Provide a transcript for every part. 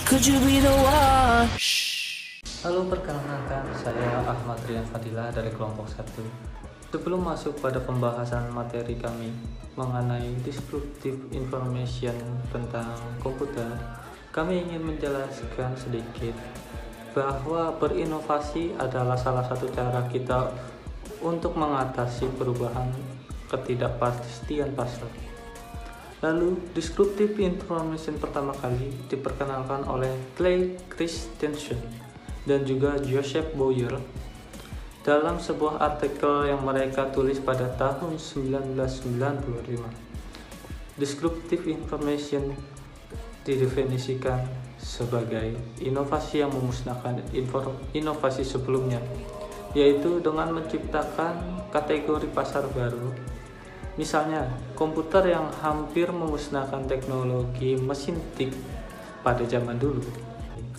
Could you be the one? Halo, perkenalkan saya Ahmad Rian Fadilah dari kelompok 1. Sebelum masuk pada pembahasan materi kami mengenai disruptive information tentang komputer, kami ingin menjelaskan sedikit bahwa berinovasi adalah salah satu cara kita untuk mengatasi perubahan ketidakpastian pasar. Lalu, disruptive information pertama kali diperkenalkan oleh Clay Christensen dan juga Joseph Boyer dalam sebuah artikel yang mereka tulis pada tahun 1995. Disruptive information didefinisikan sebagai inovasi yang memusnahkan inovasi sebelumnya, yaitu dengan menciptakan kategori pasar baru. Misalnya, komputer yang hampir memusnahkan teknologi mesin tik pada zaman dulu.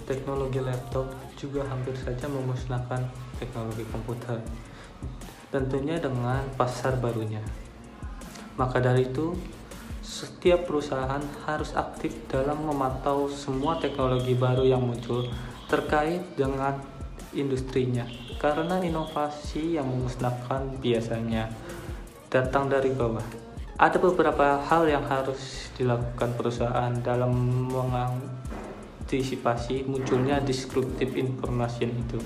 Teknologi laptop juga hampir saja memusnahkan teknologi komputer, tentunya dengan pasar barunya. Maka dari itu, setiap perusahaan harus aktif dalam memantau semua teknologi baru yang muncul terkait dengan industrinya, karena inovasi yang memusnahkan biasanya datang dari bawah. Ada beberapa hal yang harus dilakukan perusahaan dalam mengantisipasi munculnya disruptive information itu,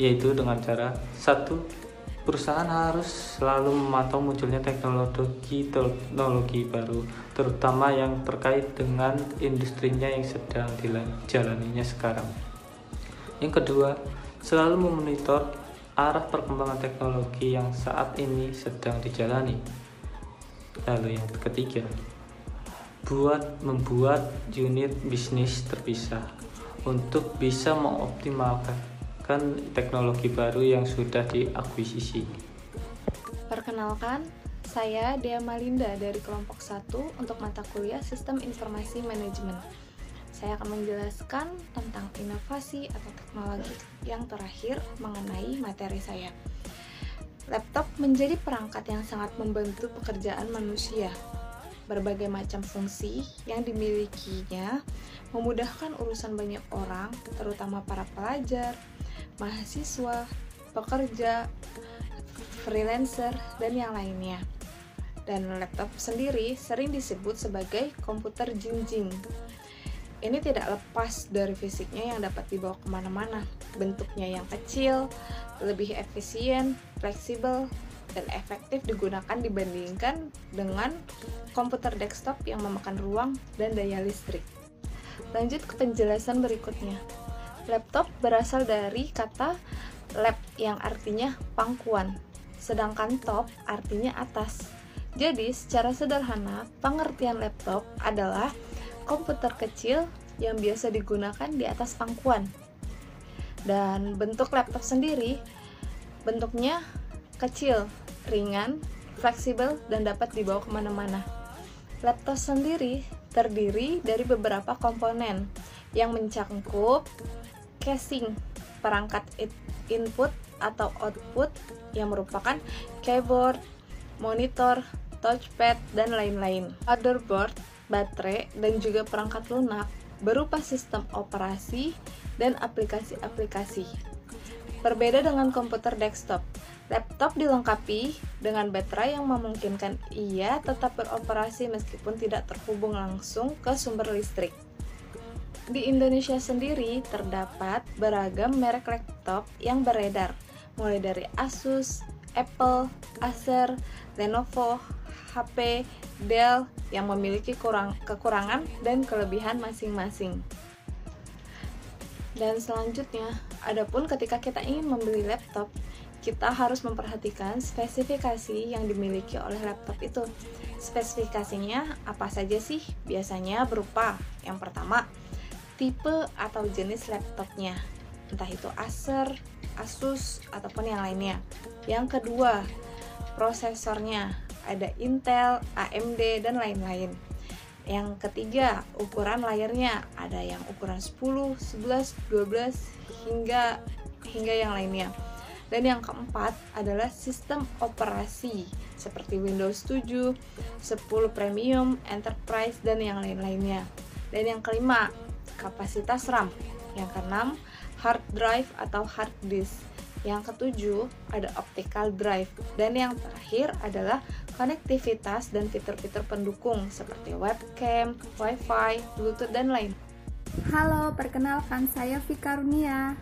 yaitu dengan cara 1. Perusahaan harus selalu memantau munculnya teknologi baru, terutama yang terkait dengan industrinya yang sedang dijalaninya sekarang. Yang kedua, selalu memonitor arah perkembangan teknologi yang saat ini sedang dijalani. Lalu yang ketiga, membuat unit bisnis terpisah untuk bisa mengoptimalkan teknologi baru yang sudah diakuisisi. Perkenalkan, saya Dea Malinda dari kelompok 1 untuk mata kuliah Sistem Informasi Manajemen. Saya akan menjelaskan tentang inovasi atau teknologi yang terakhir mengenai materi saya. Laptop menjadi perangkat yang sangat membantu pekerjaan manusia. Berbagai macam fungsi yang dimilikinya memudahkan urusan banyak orang, terutama para pelajar, mahasiswa, pekerja, freelancer, dan yang lainnya. Dan laptop sendiri sering disebut sebagai komputer jinjing. Ini tidak lepas dari fisiknya yang dapat dibawa kemana-mana. Bentuknya yang kecil, lebih efisien, fleksibel, dan efektif digunakan dibandingkan dengan komputer desktop yang memakan ruang dan daya listrik. Lanjut ke penjelasan berikutnya. Laptop berasal dari kata lap yang artinya pangkuan, sedangkan top artinya atas. Jadi, secara sederhana, pengertian laptop adalah komputer kecil yang biasa digunakan di atas pangkuan. Dan bentuk laptop sendiri, bentuknya kecil, ringan, fleksibel, dan dapat dibawa kemana-mana. Laptop sendiri terdiri dari beberapa komponen yang mencakup casing, perangkat input atau output yang merupakan keyboard, monitor, touchpad, dan lain-lain. Motherboard, baterai, dan juga perangkat lunak berupa sistem operasi dan aplikasi-aplikasi. Berbeda dengan komputer desktop, laptop dilengkapi dengan baterai yang memungkinkan ia tetap beroperasi meskipun tidak terhubung langsung ke sumber listrik. Di Indonesia sendiri terdapat beragam merek laptop yang beredar, mulai dari Asus, Apple, Acer, Lenovo, HP, Dell yang memiliki kekurangan dan kelebihan masing-masing. Dan selanjutnya, adapun ketika kita ingin membeli laptop, kita harus memperhatikan spesifikasi yang dimiliki oleh laptop itu. Spesifikasinya apa saja sih? Biasanya berupa yang pertama, tipe atau jenis laptopnya, entah itu Acer, Asus, ataupun yang lainnya. Yang kedua, prosesornya, ada Intel, AMD, dan lain-lain. Yang ketiga, ukuran layarnya, ada yang ukuran 10, 11, 12, hingga yang lainnya. Dan yang keempat adalah sistem operasi seperti Windows 7, 10 Premium, Enterprise, dan yang lain-lainnya. Dan yang kelima, kapasitas RAM. Yang keenam, hard drive atau hard disk. Yang ketujuh, ada optical drive. Dan yang terakhir adalah konektivitas dan fitur-fitur pendukung seperti webcam, wifi, bluetooth, dan lain. Halo, perkenalkan saya Vika Runia.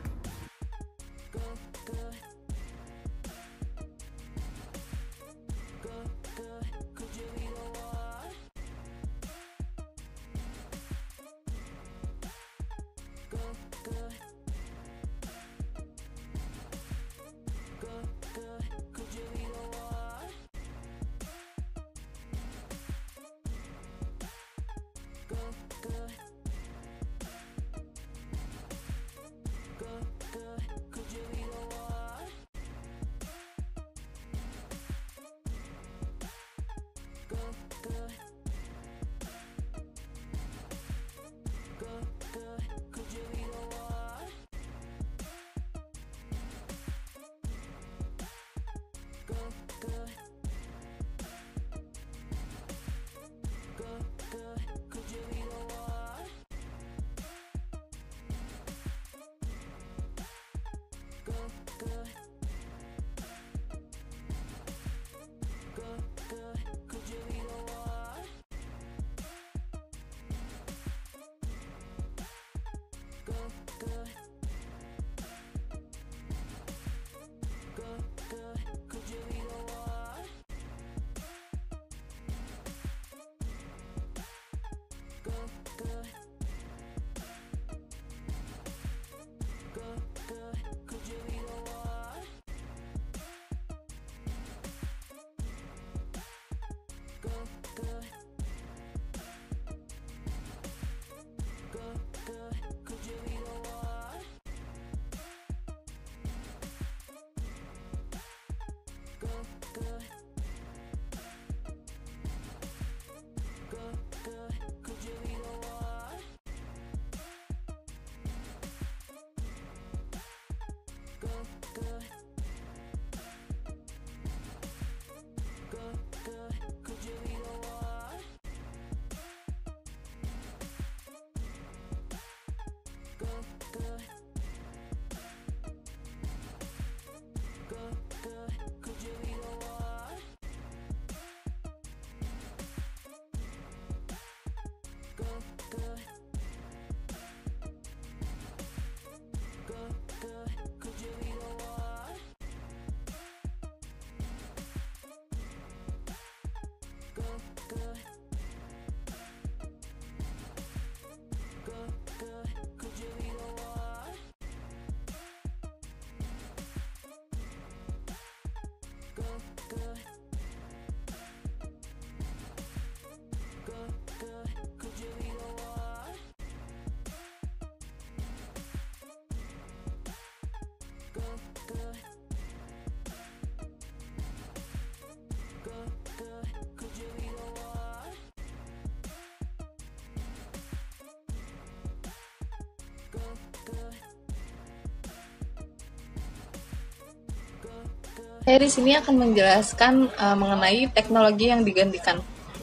Saya di sini akan menjelaskan mengenai teknologi yang digantikan.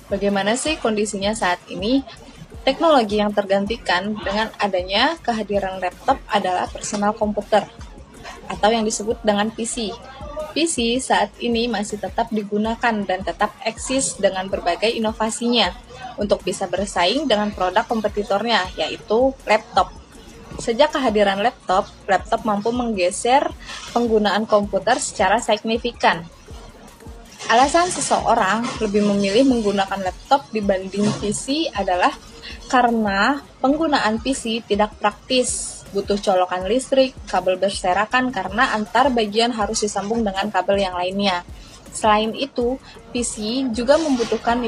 Bagaimana sih kondisinya saat ini? Teknologi yang tergantikan dengan adanya kehadiran laptop adalah personal komputer atau yang disebut dengan PC. PC saat ini masih tetap digunakan dan tetap eksis dengan berbagai inovasinya untuk bisa bersaing dengan produk kompetitornya, yaitu laptop. Sejak kehadiran laptop mampu menggeser penggunaan komputer secara signifikan. Alasan seseorang lebih memilih menggunakan laptop dibanding PC adalah karena penggunaan PC tidak praktis, butuh colokan listrik, kabel berserakan karena antar bagian harus disambung dengan kabel yang lainnya. Selain itu, PC juga membutuhkan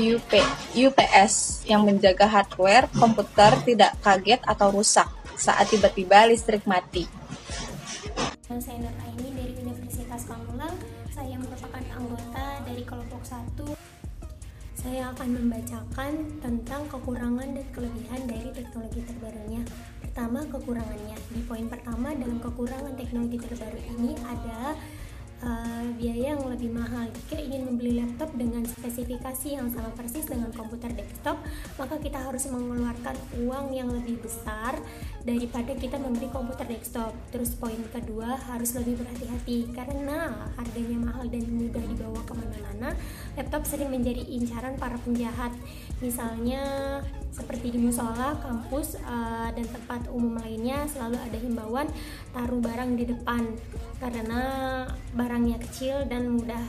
UPS yang menjaga hardware komputer tidak kaget atau rusak saat tiba-tiba listrik mati. Saya Nur Aini dari Universitas Pamulang. Saya merupakan anggota dari kelompok 1. Saya akan membacakan tentang kekurangan dan kelebihan dari teknologi terbarunya. Pertama, kekurangannya. Di poin pertama dalam kekurangan teknologi terbaru ini ada biaya yang lebih mahal. Jika ingin membeli laptop dengan spesifikasi yang sama persis dengan komputer desktop, maka kita harus mengeluarkan uang yang lebih besar daripada kita membeli komputer desktop. Terus poin kedua, harus lebih berhati-hati karena harganya mahal dan mudah dibawa kemana-mana. Laptop sering menjadi incaran para penjahat, misalnya seperti di musola, kampus, dan tempat umum lainnya selalu ada himbauan taruh barang di depan karena barangnya kecil dan mudah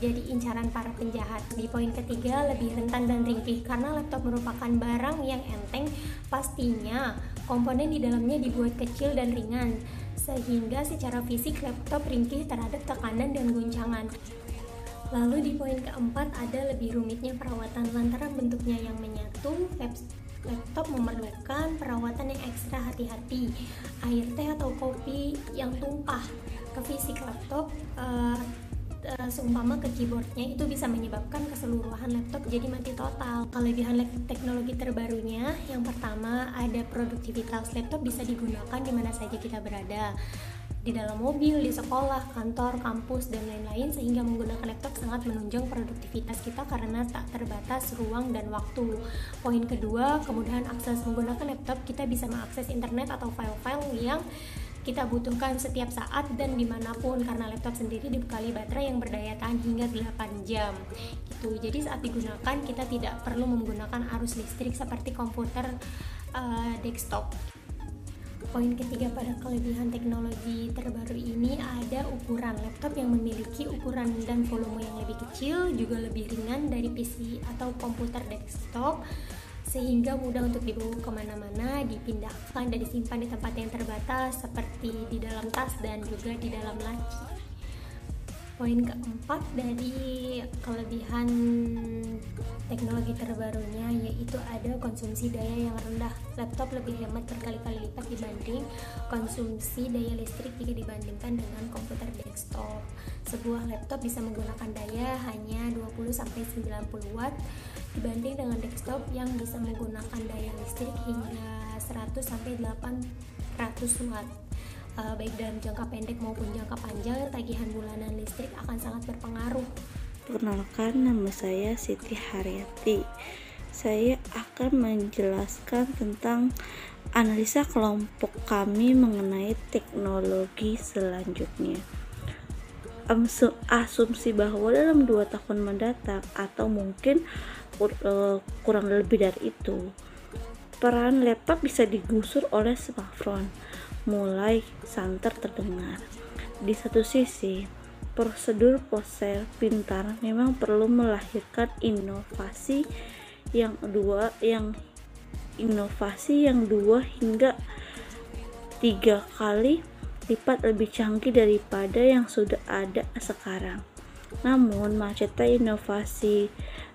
jadi incaran para penjahat. Di poin ketiga, lebih rentan dan ringkih karena laptop merupakan barang yang enteng. Pastinya komponen di dalamnya dibuat kecil dan ringan sehingga secara fisik laptop ringkih terhadap tekanan dan guncangan. Lalu di poin keempat, ada lebih rumitnya perawatan lantaran bentuknya yang menyatu. Laptop memerlukan perawatan yang ekstra hati-hati. Air teh atau kopi yang tumpah ke fisik laptop seumpama ke keyboardnya itu bisa menyebabkan keseluruhan laptop jadi mati total. Kelebihan teknologi terbarunya, yang pertama ada produktivitas. Laptop bisa digunakan di mana saja kita berada, di dalam mobil, di sekolah, kantor, kampus, dan lain-lain, sehingga menggunakan laptop sangat menunjang produktivitas kita karena tak terbatas ruang dan waktu. Poin kedua, kemudahan akses. Menggunakan laptop kita bisa mengakses internet atau file-file yang kita butuhkan setiap saat dan dimanapun karena laptop sendiri dibekali baterai yang berdaya tahan hingga 8 jam gitu. Jadi saat digunakan kita tidak perlu menggunakan arus listrik seperti komputer desktop. Poin ketiga, pada kelebihan teknologi terbaru ini ada ukuran. Laptop yang memiliki ukuran dan volume yang lebih kecil juga lebih ringan dari PC atau komputer desktop, sehingga mudah untuk dibawa kemana-mana, dipindahkan dan disimpan di tempat yang terbatas seperti di dalam tas dan juga di dalam laci. Poin keempat dari kelebihan teknologi terbarunya yaitu ada konsumsi daya yang rendah. Laptop lebih hemat berkali-kali lipat dibanding konsumsi daya listrik jika dibandingkan dengan komputer desktop. Sebuah laptop bisa menggunakan daya hanya 20-90 watt dibanding dengan desktop yang bisa menggunakan daya listrik hingga 100-800 watt. Baik dalam jangka pendek maupun jangka panjang, tagihan bulanan listrik akan sangat berpengaruh. Perkenalkan, nama saya Siti Haryati. Saya akan menjelaskan tentang analisa kelompok kami mengenai teknologi selanjutnya. Asumsi bahwa dalam 2 tahun mendatang atau mungkin kurang lebih dari itu, peran laptop bisa digusur oleh smartphone mulai santer terdengar. Di satu sisi, prosedur ponsel pintar memang perlu melahirkan inovasi yang 2 hingga 3 kali lipat lebih canggih daripada yang sudah ada sekarang. Namun, macetnya inovasi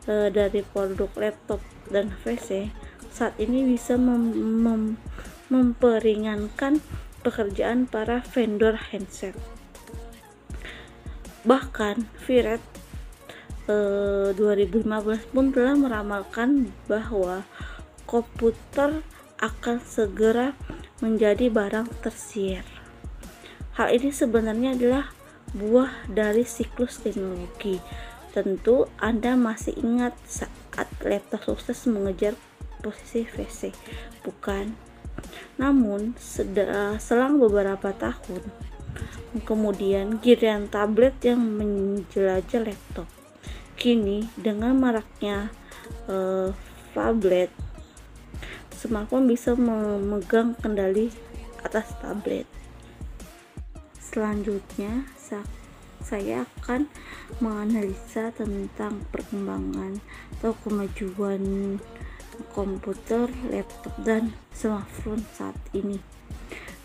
dari produk laptop dan PC saat ini bisa memperingankan pekerjaan para vendor handset. Bahkan Viret 2015 pun telah meramalkan bahwa komputer akan segera menjadi barang tersier. Hal ini sebenarnya adalah buah dari siklus teknologi. Tentu Anda masih ingat saat laptop sukses mengejar posisi PC, bukan? Namun selang beberapa tahun kemudian giliran tablet yang menjelajah laptop. Kini dengan maraknya tablet, smartphone bisa memegang kendali atas tablet. Selanjutnya saya akan menganalisa tentang perkembangan atau kemajuan komputer, laptop, dan smartphone saat ini.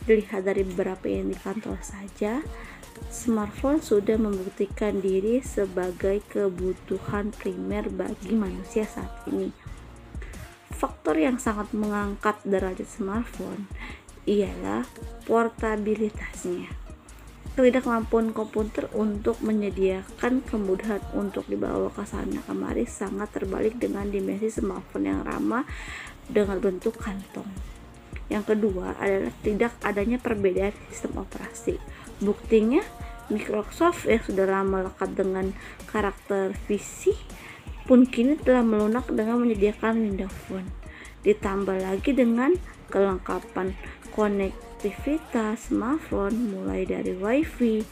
Dilihat dari beberapa indikator saja, smartphone sudah membuktikan diri sebagai kebutuhan primer bagi manusia saat ini. Faktor yang sangat mengangkat derajat smartphone ialah portabilitasnya. Ketidakmampuan komputer untuk menyediakan kemudahan untuk dibawa ke sana kemari sangat terbalik dengan dimensi smartphone yang ramah dengan bentuk kantong. Yang kedua adalah tidak adanya perbedaan sistem operasi. Buktinya Microsoft yang sudah lama lekat dengan karakter PC pun kini telah melunak dengan menyediakan Windows Phone. Ditambah lagi dengan kelengkapan konektivitas smartphone mulai dari WiFi,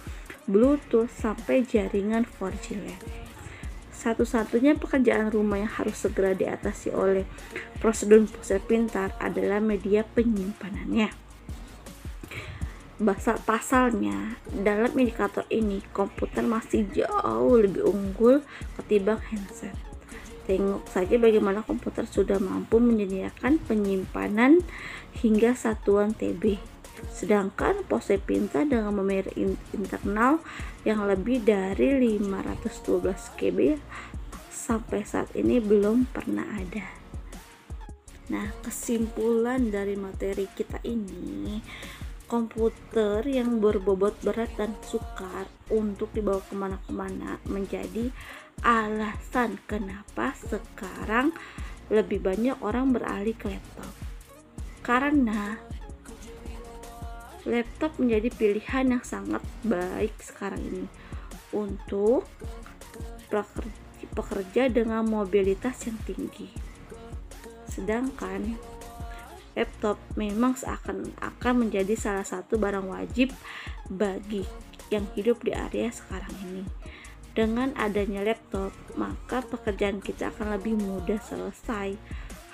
Bluetooth sampai jaringan 4G LAN. Satu-satunya pekerjaan rumah yang harus segera diatasi oleh prosedur ponsel pintar adalah media penyimpanannya. Pasalnya, dalam indikator ini komputer masih jauh lebih unggul ketimbang handset. Tengok saja bagaimana komputer sudah mampu menyediakan penyimpanan hingga satuan TB. Sedangkan ponsel pintar dengan memori internal yang lebih dari 512 KB sampai saat ini belum pernah ada. Nah, kesimpulan dari materi kita ini, komputer yang berbobot berat dan sukar untuk dibawa kemana-kemana menjadi alasan kenapa sekarang lebih banyak orang beralih ke laptop. Karena laptop menjadi pilihan yang sangat baik sekarang ini untuk pekerja dengan mobilitas yang tinggi. Sedangkan laptop memang seakan-akan menjadi salah satu barang wajib bagi yang hidup di area sekarang ini. Dengan adanya laptop, maka pekerjaan kita akan lebih mudah selesai.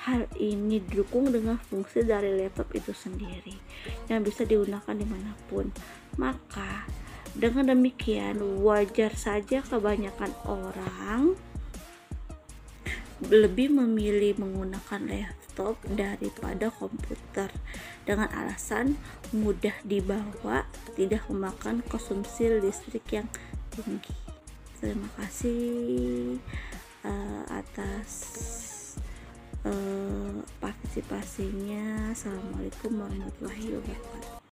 Hal ini didukung dengan fungsi dari laptop itu sendiri yang bisa digunakan dimanapun. Maka dengan demikian wajar saja kebanyakan orang lebih memilih menggunakan laptop daripada komputer dengan alasan mudah dibawa, tidak memakan konsumsi listrik yang tinggi. Terima kasih atas partisipasinya. Assalamualaikum warahmatullahi wabarakatuh.